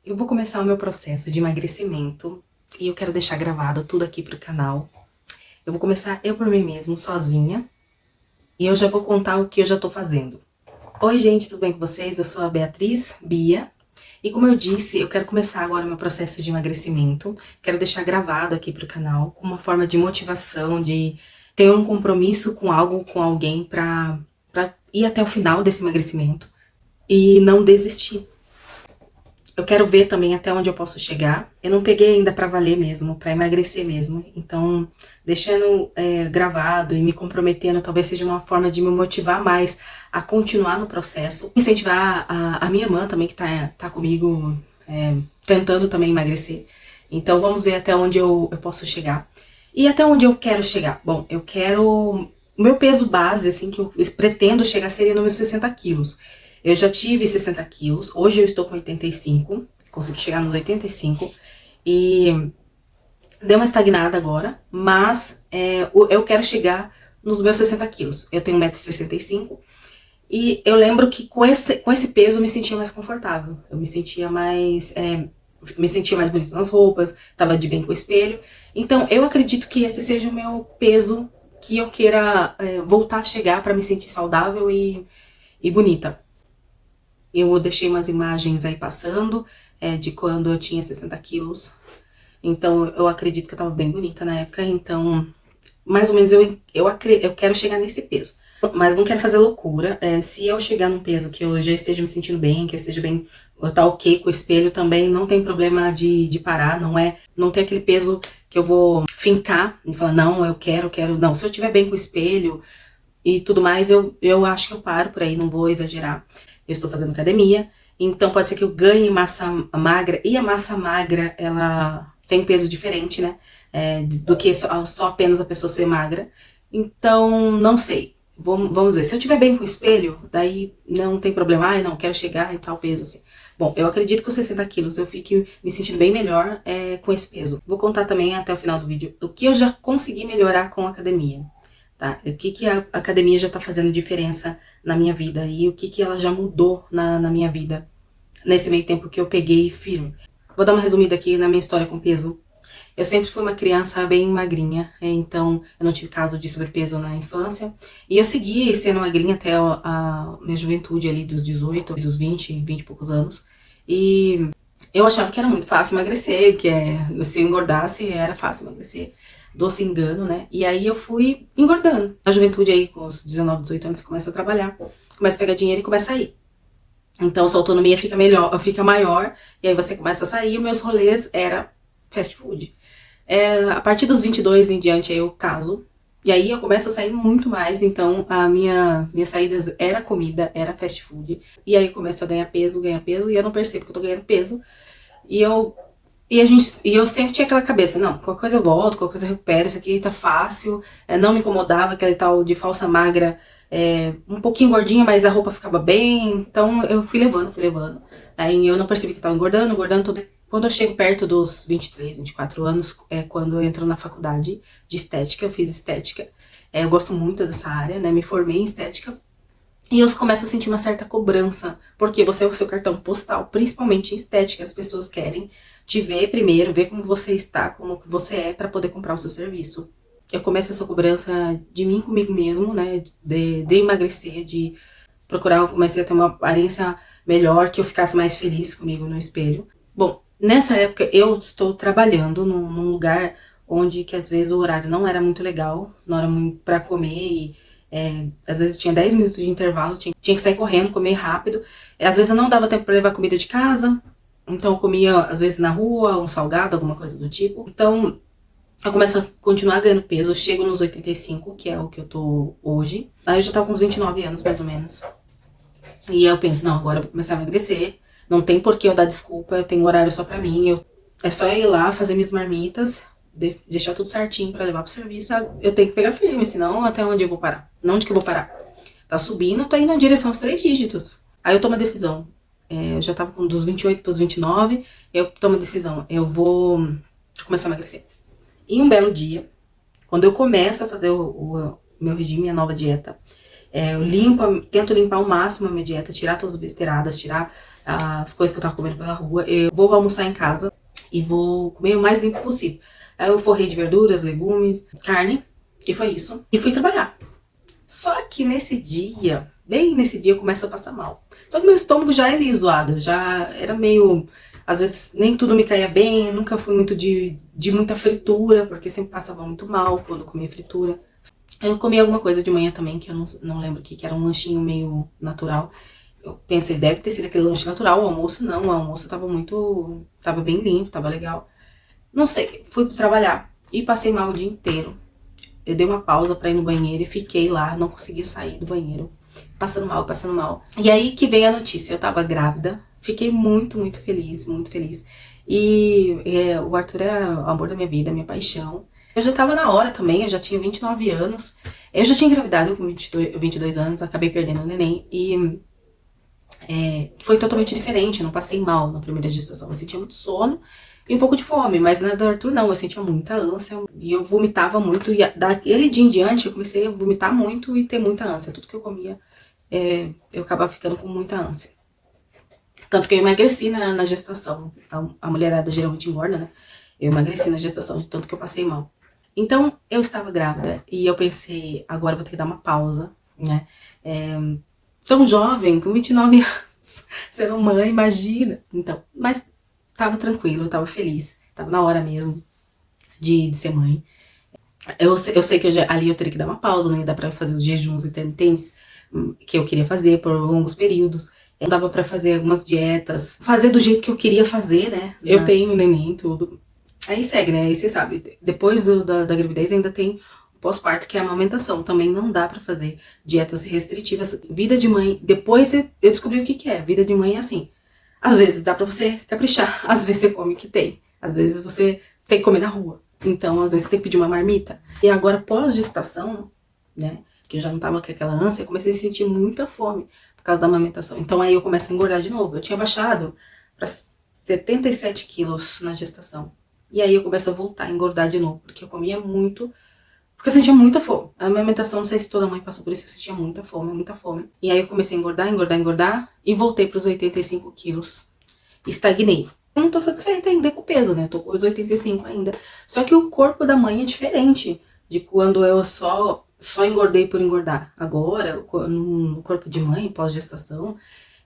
Eu vou começar o meu processo de emagrecimento e eu quero deixar gravado tudo aqui pro canal. Eu vou começar eu por mim mesmo, sozinha, e eu já vou contar o que eu já tô fazendo. Oi, gente, tudo bem com vocês? Eu sou a Beatriz Bia. E como eu disse, eu quero começar agora o meu processo de emagrecimento. Quero deixar gravado aqui pro canal, com uma forma de motivação, de ter um compromisso com algo, com alguém, pra ir até o final desse emagrecimento e não desistir. Eu quero ver também até onde eu posso chegar. Eu não peguei ainda pra valer mesmo, pra emagrecer mesmo. Então, deixando gravado e me comprometendo, talvez seja uma forma de me motivar mais a continuar no processo. Incentivar a minha irmã também, que tá comigo, tentando também emagrecer. Então, vamos ver até onde eu posso chegar. E até onde eu quero chegar? Bom, eu quero... O meu peso base, assim, que eu pretendo chegar seria nos meus 60 quilos. Eu já tive 60 quilos, hoje eu estou com 85, consegui chegar nos 85 e deu uma estagnada agora, mas eu quero chegar nos meus 60 quilos. Eu tenho 1,65 m e eu lembro que com esse peso eu me sentia mais confortável, eu me sentia mais bonita nas roupas, tava de bem com o espelho. Então eu acredito que esse seja o meu peso que eu queira voltar a chegar para me sentir saudável e bonita. Eu deixei umas imagens aí passando, de quando eu tinha 60 quilos. Então, eu acredito que eu tava bem bonita na época. Então, mais ou menos, eu quero chegar nesse peso. Mas não quero fazer loucura. Se eu chegar num peso que eu já esteja me sentindo bem, que eu esteja bem, eu tá ok com o espelho também, não tem problema de parar. Não tem aquele peso que eu vou fincar e falar, não, eu quero. Não, se eu estiver bem com o espelho e tudo mais, eu acho que eu paro por aí, não vou exagerar. Eu estou fazendo academia, então pode ser que eu ganhe massa magra, e a massa magra, ela tem peso diferente, né, do que só apenas a pessoa ser magra. Então, não sei, vamos ver. Se eu estiver bem com o espelho, daí não tem problema, ai não, quero chegar em tal peso, assim. Bom, eu acredito que com 60 quilos eu fique me sentindo bem melhor com esse peso. Vou contar também até o final do vídeo o que eu já consegui melhorar com a academia. Tá? O que a academia já tá fazendo diferença na minha vida e o que ela já mudou na minha vida nesse meio tempo que eu peguei firme. Vou dar uma resumida aqui na minha história com peso. Eu sempre fui uma criança bem magrinha, então eu não tive caso de sobrepeso na infância. E eu segui sendo magrinha até a minha juventude ali dos 18, dos 20 e poucos anos. E eu achava que era muito fácil emagrecer, que se eu engordasse era fácil emagrecer. Doce engano, né? E aí eu fui engordando. Na juventude aí, com os 19, 18 anos, você começa a trabalhar, começa a pegar dinheiro e começa a ir. Então sua autonomia fica maior, e aí você começa a sair, e meus rolês era fast food. A partir dos 22 em diante aí eu caso, e aí eu começo a sair muito mais, então minhas saídas era comida, era fast food. E aí eu começo a ganhar peso, e eu não percebo que eu tô ganhando peso, e eu sempre tinha aquela cabeça, não, qualquer coisa eu volto, qualquer coisa eu recupero, isso aqui tá fácil, não me incomodava aquele tal de falsa magra, um pouquinho gordinha, mas a roupa ficava bem, então eu fui levando. Aí eu não percebi que eu tava engordando tudo. Quando eu chego perto dos 23, 24 anos, é quando eu entro na faculdade de estética, eu fiz estética, eu gosto muito dessa área, né, me formei em estética, e eu começo a sentir uma certa cobrança, porque você é o seu cartão postal, principalmente em estética, as pessoas querem te ver primeiro, ver como você está, como que você é, para poder comprar o seu serviço. Eu começo essa cobrança de mim comigo mesmo, né, de emagrecer, de procurar, eu comecei a ter uma aparência melhor, que eu ficasse mais feliz comigo no espelho. Bom, nessa época eu estou trabalhando num lugar onde que às vezes o horário não era muito legal, não era muito pra comer e às vezes tinha 10 minutos de intervalo, tinha que sair correndo, comer rápido. Às vezes eu não dava tempo pra levar comida de casa, então eu comia às vezes na rua, um salgado, alguma coisa do tipo. Então eu começo a continuar ganhando peso, eu chego nos 85, que é o que eu tô hoje. Aí eu já tava com uns 29 anos, mais ou menos. E eu penso, não, agora eu vou começar a emagrecer, não tem por que eu dar desculpa, eu tenho horário só pra mim, é só eu ir lá, fazer minhas marmitas, deixar tudo certinho pra levar pro serviço. Eu tenho que pegar firme, senão até onde eu vou parar? Onde que eu vou parar? Tá subindo, tá indo na direção aos 3 dígitos. Aí eu tomo a decisão. Eu já tava dos 28 pros 29, eu tomo a decisão, eu vou começar a emagrecer. E um belo dia, quando eu começo a fazer o meu regime, a nova dieta, eu tento limpar ao máximo a minha dieta, tirar todas as besteiradas, tirar as coisas que eu tava comendo pela rua. Eu vou almoçar em casa e vou comer o mais limpo possível. Aí eu forrei de verduras, legumes, carne, e foi isso. E fui trabalhar. Só que nesse dia, bem nesse dia, eu começo a passar mal. Só que meu estômago já é meio zoado, já era meio... Às vezes nem tudo me caía bem, nunca fui muito de muita fritura, porque sempre passava muito mal quando comia fritura. Eu comi alguma coisa de manhã também, que eu não lembro o que era um lanchinho meio natural. Eu pensei, deve ter sido aquele lanche natural, o almoço não, o almoço tava bem limpo, tava legal. Não sei, fui trabalhar e passei mal o dia inteiro. Eu dei uma pausa pra ir no banheiro e fiquei lá, não conseguia sair do banheiro. Passando mal, passando mal. E aí que veio a notícia, eu tava grávida. Fiquei muito, muito feliz, muito feliz. E o Arthur é o amor da minha vida, minha paixão. Eu já tava na hora também, eu já tinha 29 anos. Eu já tinha engravidado com 22 anos, acabei perdendo o neném. E foi totalmente diferente, eu não passei mal na primeira gestação. Eu sentia muito sono e um pouco de fome, mas na do Arthur não, eu sentia muita ânsia e eu vomitava muito. E daquele dia em diante eu comecei a vomitar muito e ter muita ânsia. Tudo que eu comia, eu acabava ficando com muita ânsia. Tanto que eu emagreci na gestação. A mulherada geralmente engorda, né? Eu emagreci na gestação de tanto que eu passei mal. Então, eu estava grávida e eu pensei, agora eu vou ter que dar uma pausa, né? Tão jovem, com 29 anos, sendo mãe, imagina. Então, mas tava tranquilo, eu tava feliz. Tava na hora mesmo de ser mãe. Eu sei que ali eu teria que dar uma pausa, não ia dar pra fazer os jejuns intermitentes que eu queria fazer por longos períodos. Não dava pra fazer algumas dietas, fazer do jeito que eu queria fazer, né? Eu tenho neném e tudo. Aí segue, né? Aí você sabe, depois da gravidez ainda tem o pós-parto, que é a amamentação. Também não dá pra fazer dietas restritivas. Vida de mãe, depois eu descobri o que é. Vida de mãe é assim. Às vezes dá pra você caprichar, às vezes você come o que tem. Às vezes você tem que comer na rua. Então, às vezes você tem que pedir uma marmita. E agora, pós-gestação, né? Que eu já não tava com aquela ânsia, eu comecei a sentir muita fome por causa da amamentação. Então aí eu começo a engordar de novo. Eu tinha baixado pra 77 quilos na gestação. E aí eu começo a voltar a engordar de novo, porque eu comia muito, porque eu sentia muita fome. A alimentação, não sei se toda mãe passou por isso, eu sentia muita fome, muita fome. E aí eu comecei a engordar, engordar, engordar, e voltei pros 85 quilos. Estagnei. Eu não tô satisfeita ainda com o peso, né? Tô com os 85 ainda. Só que o corpo da mãe é diferente de quando eu só engordei por engordar. Agora, no corpo de mãe, pós-gestação,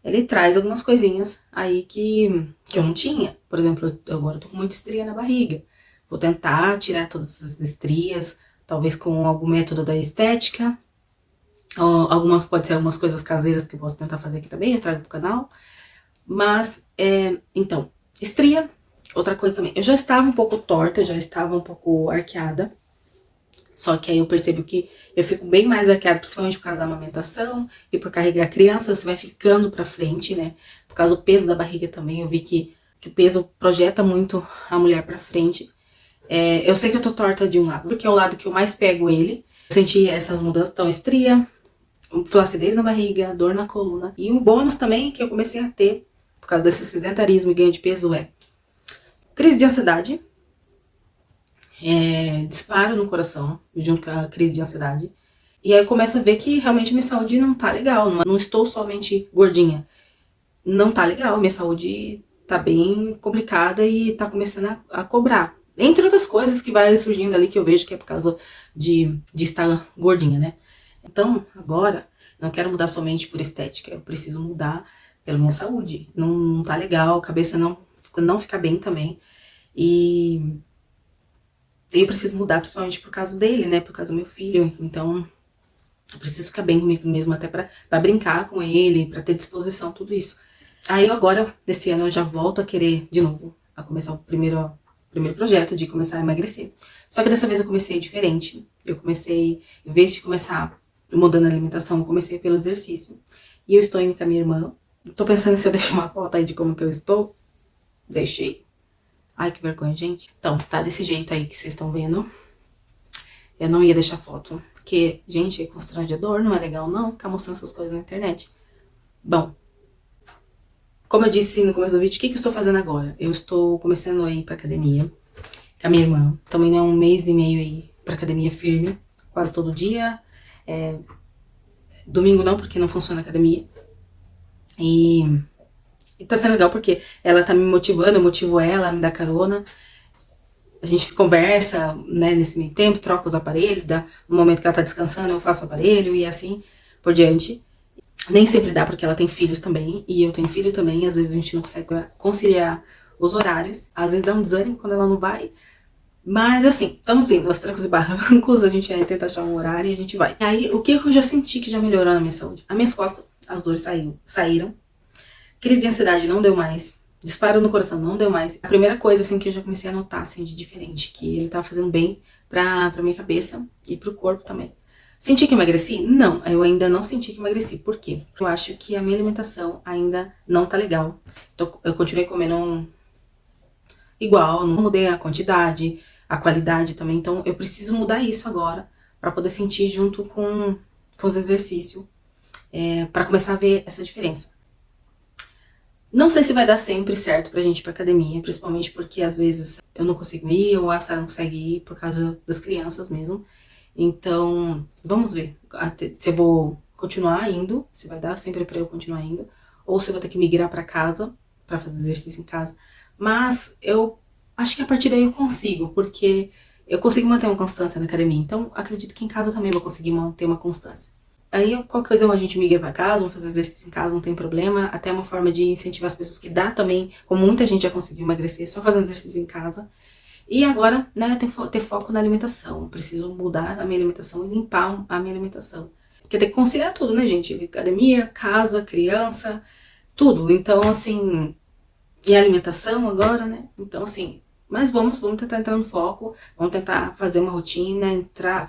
ele traz algumas coisinhas aí que eu não tinha. Por exemplo, agora eu tô com muita estria na barriga. Vou tentar tirar todas essas estrias, talvez com algum método da estética. Pode ser algumas coisas caseiras que eu posso tentar fazer aqui também, eu trago pro canal. Mas, então, estria, outra coisa também. Eu já estava um pouco torta, já estava um pouco arqueada. Só que aí eu percebo que eu fico bem mais arqueada, principalmente por causa da amamentação e por carregar a criança, você vai ficando pra frente, né? Por causa do peso da barriga também, eu vi que o peso projeta muito a mulher pra frente. Eu sei que eu tô torta de um lado, porque é o lado que eu mais pego ele. Eu senti essas mudanças, então estria, flacidez na barriga, dor na coluna. E um bônus também que eu comecei a ter, por causa desse sedentarismo e ganho de peso, é crise de ansiedade. Disparo no coração, junto com a crise de ansiedade. E aí eu começo a ver que realmente minha saúde não tá legal, não estou somente gordinha. Não tá legal, minha saúde tá bem complicada e tá começando a cobrar. Entre outras coisas que vai surgindo ali que eu vejo que é por causa de estar gordinha, né? Então, agora, não quero mudar somente por estética, eu preciso mudar pela minha saúde. Não tá legal, a cabeça não fica bem também. E eu preciso mudar principalmente por causa dele, né? Por causa do meu filho. Então, eu preciso ficar bem comigo mesmo até pra brincar com ele, pra ter disposição, tudo isso. Aí eu agora, desse ano, eu já volto a querer de novo, a começar o primeiro projeto de começar a emagrecer. Só que dessa vez eu comecei diferente. Eu comecei, em vez de começar mudando a alimentação, eu comecei pelo exercício. E eu estou indo com a minha irmã. Tô pensando se eu deixo uma foto aí de como que eu estou. Deixei. Ai, que vergonha, gente. Então, tá desse jeito aí que vocês estão vendo. Eu não ia deixar foto, porque, gente, é constrangedor, não é legal não ficar mostrando essas coisas na internet. Bom, como eu disse no começo do vídeo, o que eu estou fazendo agora? Eu estou começando a ir pra academia com a minha irmã. Também é um mês e meio aí pra academia firme, quase todo dia. Domingo não, porque não funciona a academia. E E tá sendo legal porque ela tá me motivando, eu motivo ela, me dá carona. A gente conversa, né, nesse meio tempo, troca os aparelhos, no momento que ela tá descansando, eu faço o aparelho e assim por diante. Nem sempre dá porque ela tem filhos também, e eu tenho filho também, às vezes a gente não consegue conciliar os horários, às vezes dá um desânimo quando ela não vai, mas assim, estamos indo aos trancos e barrancos, a gente tenta achar um horário e a gente vai. E aí, o que eu já senti que já melhorou na minha saúde? As minhas costas, as dores saíram, crise de ansiedade não deu mais, disparo no coração não deu mais. A primeira coisa, assim, que eu já comecei a notar, assim, de diferente, que ele tava fazendo bem pra minha cabeça e pro corpo também. Senti que emagreci? Não, eu ainda não senti que emagreci. Por quê? Eu acho que a minha alimentação ainda não tá legal. Então, eu continuei comendo igual, não mudei a quantidade, a qualidade também. Então, eu preciso mudar isso agora para poder sentir junto com os exercícios, para começar a ver essa diferença. Não sei se vai dar sempre certo pra gente ir pra academia, principalmente porque às vezes eu não consigo ir, ou a Sarah não consegue ir por causa das crianças mesmo. Então, vamos ver se eu vou continuar indo, se vai dar sempre pra eu continuar indo, ou se eu vou ter que migrar pra casa, pra fazer exercício em casa. Mas eu acho que a partir daí eu consigo, porque eu consigo manter uma constância na academia. Então, acredito que em casa também vou conseguir manter uma constância. Aí, qualquer coisa, a gente migra pra casa, vamos fazer exercício em casa, não tem problema. Até é uma forma de incentivar as pessoas que dá também, como muita gente já conseguiu emagrecer só fazendo exercício em casa. E agora, né, eu tenho que ter foco na alimentação. Eu preciso mudar a minha alimentação e limpar a minha alimentação. Porque tem que conciliar tudo, né, gente? Academia, casa, criança, tudo. Então, assim, e a alimentação agora, né? Então, assim, mas vamos tentar entrar no foco, vamos tentar fazer uma rotina,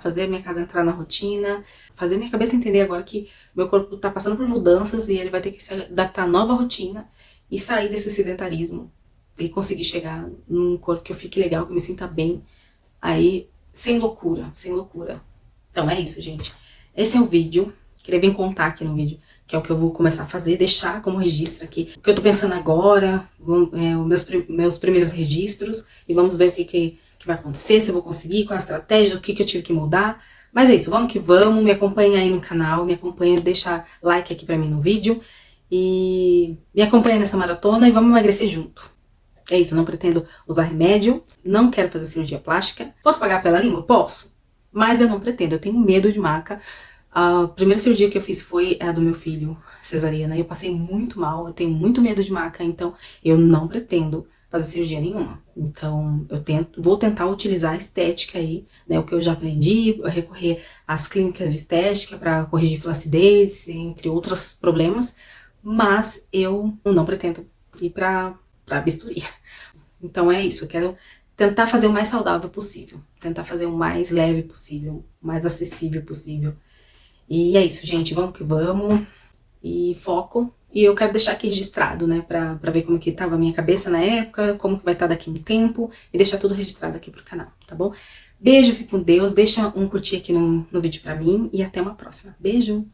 fazer a minha casa entrar na rotina, fazer minha cabeça entender agora que meu corpo tá passando por mudanças e ele vai ter que se adaptar à nova rotina e sair desse sedentarismo e conseguir chegar num corpo que eu fique legal, que eu me sinta bem, aí, sem loucura, sem loucura. Então é isso, gente. Esse é o vídeo. Queria vir contar aqui no vídeo, que é o que eu vou começar a fazer, deixar como registro aqui o que eu tô pensando agora, os meus primeiros registros, e vamos ver o que vai acontecer, se eu vou conseguir, qual a estratégia, o que eu tive que mudar. Mas é isso, vamos que vamos, me acompanha aí no canal, me acompanha, deixa like aqui pra mim no vídeo, e me acompanha nessa maratona e vamos emagrecer junto. É isso, eu não pretendo usar remédio, não quero fazer cirurgia plástica. Posso pagar pela língua? Posso, mas eu não pretendo, eu tenho medo de maca. A primeira cirurgia que eu fiz foi a do meu filho, cesariana, e eu passei muito mal, eu tenho muito medo de maca, então eu não pretendo fazer cirurgia nenhuma. Então eu vou tentar utilizar a estética aí, né, o que eu já aprendi, recorrer às clínicas de estética para corrigir flacidez, entre outros problemas, mas eu não pretendo ir para bisturi. Então é isso, eu quero tentar fazer o mais saudável possível, tentar fazer o mais leve possível, o mais acessível possível. E é isso, gente, vamos que vamos, e foco. E eu quero deixar aqui registrado, né, pra ver como que tava a minha cabeça na época, como que vai estar daqui um tempo, e deixar tudo registrado aqui pro canal, tá bom? Beijo, fique com Deus, deixa um curtir aqui no vídeo pra mim, e até uma próxima. Beijo!